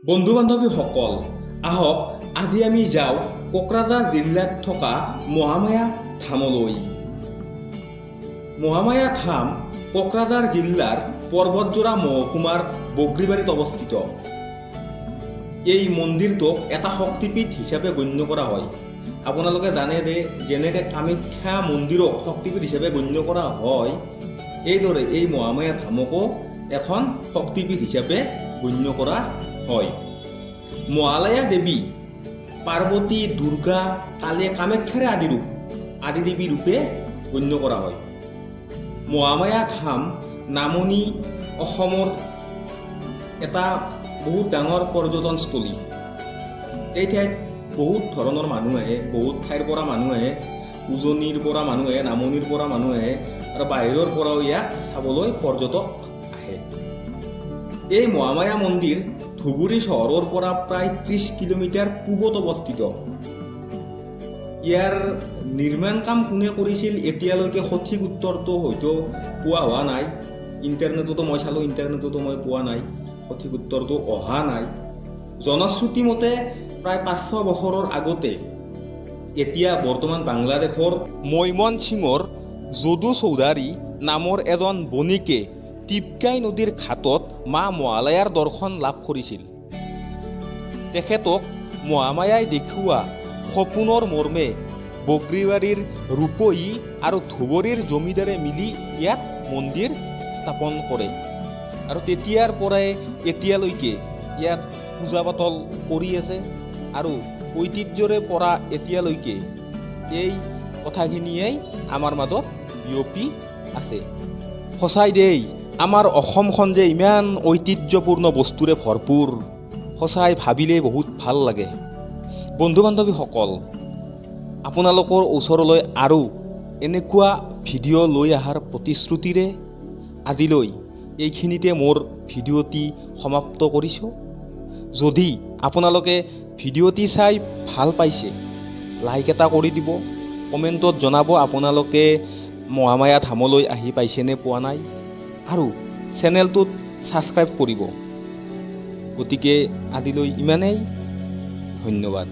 বন্ধু বান্ধৱীসকল, আহক আজি আমি যাওঁ কোকৰাঝাৰ জিলাত থকা মহামায়া ধামলৈ। মহামায়া ধাম কোকৰাঝাৰ জিলাৰ পৰ্বতজোৰা মহকুমাৰ বগ্ৰীবাৰীত অৱস্থিত। এই মন্দিৰটোক এটা শক্তিপীঠ হিচাপে গণ্য কৰা হয়। আপোনালোকে জানে যে যেনেকৈ কামাখ্যা মন্দিৰক শক্তিপীঠ হিচাপে গণ্য কৰা হয়, এইদৰে এই মহামায়া ধামকো এখন শক্তিপীঠ হিচাপে গণ্য কৰা হয়। মহালয়া দেৱী পাৰ্বতী, দুৰ্গা, কালী, কামাখ্যাৰে আদি দেৱী ৰূপে গণ্য কৰা হয়। মহামায়া ধাম নামনি অসমৰ এটা বহুত ডাঙৰ পৰ্যটনস্থলী। এই ঠাইত বহুত ধৰণৰ মানুহ আহে, বহুত ঠাইৰ পৰা মানুহ আহে, উজনিৰ পৰা মানুহ আহে, নামনিৰ পৰা মানুহ আহে আৰু বাহিৰৰ পৰাও ইয়াক চাবলৈ পৰ্যটক আহে। এই মহামায়া মন্দিৰ ধুবুৰী চহৰৰ পৰা প্ৰায় 30 কিলোমিটাৰ পূবত অৱস্থিত। ইয়াৰ নিৰ্মাণ কাম কোনে কৰিছিল এতিয়ালৈকে সঠিক উত্তৰটো হয়তো পোৱা হোৱা নাই। ইণ্টাৰনেটতো মই চালোঁ, ইণ্টাৰনেটতো মই পোৱা নাই, সঠিক উত্তৰটো অহা নাই। জনশ্ৰুতি মতে প্ৰায় 500 বছৰৰ আগতে এতিয়া বৰ্তমান বাংলাদেশৰ মৈমনসিঙৰ যদু চৌধাৰী নামৰ এজন বণিকে টিপকাই নদীৰ ঘাটত মা মহালয়াৰ দৰ্শন লাভ কৰিছিল। তেখেতক মহামায়াই দেখুওৱা সপোনৰ মৰ্মে বগ্ৰীবাৰীৰ ৰূপহী আৰু ধুবুৰীৰ জমিদাৰে মিলি ইয়াত মন্দিৰ স্থাপন কৰে আৰু তেতিয়াৰ পৰাই এতিয়ালৈকে ইয়াত পূজা পাতল কৰি আছে আৰু ঐতিহ্যৰে পৰা এতিয়ালৈকে এই কথাখিনিয়েই আমাৰ মাজত বিয়পি আছে। সঁচাই দেই, আমাৰ অসমখন যে ইমান ঐতিহ্যপূৰ্ণ বস্তুৰে ভৰপূৰ, সঁচাই ভাবিলেই বহুত ভাল লাগে। বন্ধু বান্ধৱীসকল, আপোনালোকৰ ওচৰলৈ আৰু এনেকুৱা ভিডিঅ' লৈ অহাৰ প্ৰতিশ্ৰুতিৰে আজিলৈ এইখিনিতে মোৰ ভিডিঅ'টি সমাপ্ত কৰিছোঁ। যদি আপোনালোকে ভিডিঅ'টি চাই ভাল পাইছে, লাইক এটা কৰি দিব, কমেণ্টত জনাব আপোনালোকে মহামায়া ধামলৈ আহি পাইছেনে পোৱা নাই, আৰু চেনেলটোত ছাবস্ক্ৰাইব কৰিব। গতিকে আজিলৈ ইমানেই, ধন্যবাদ।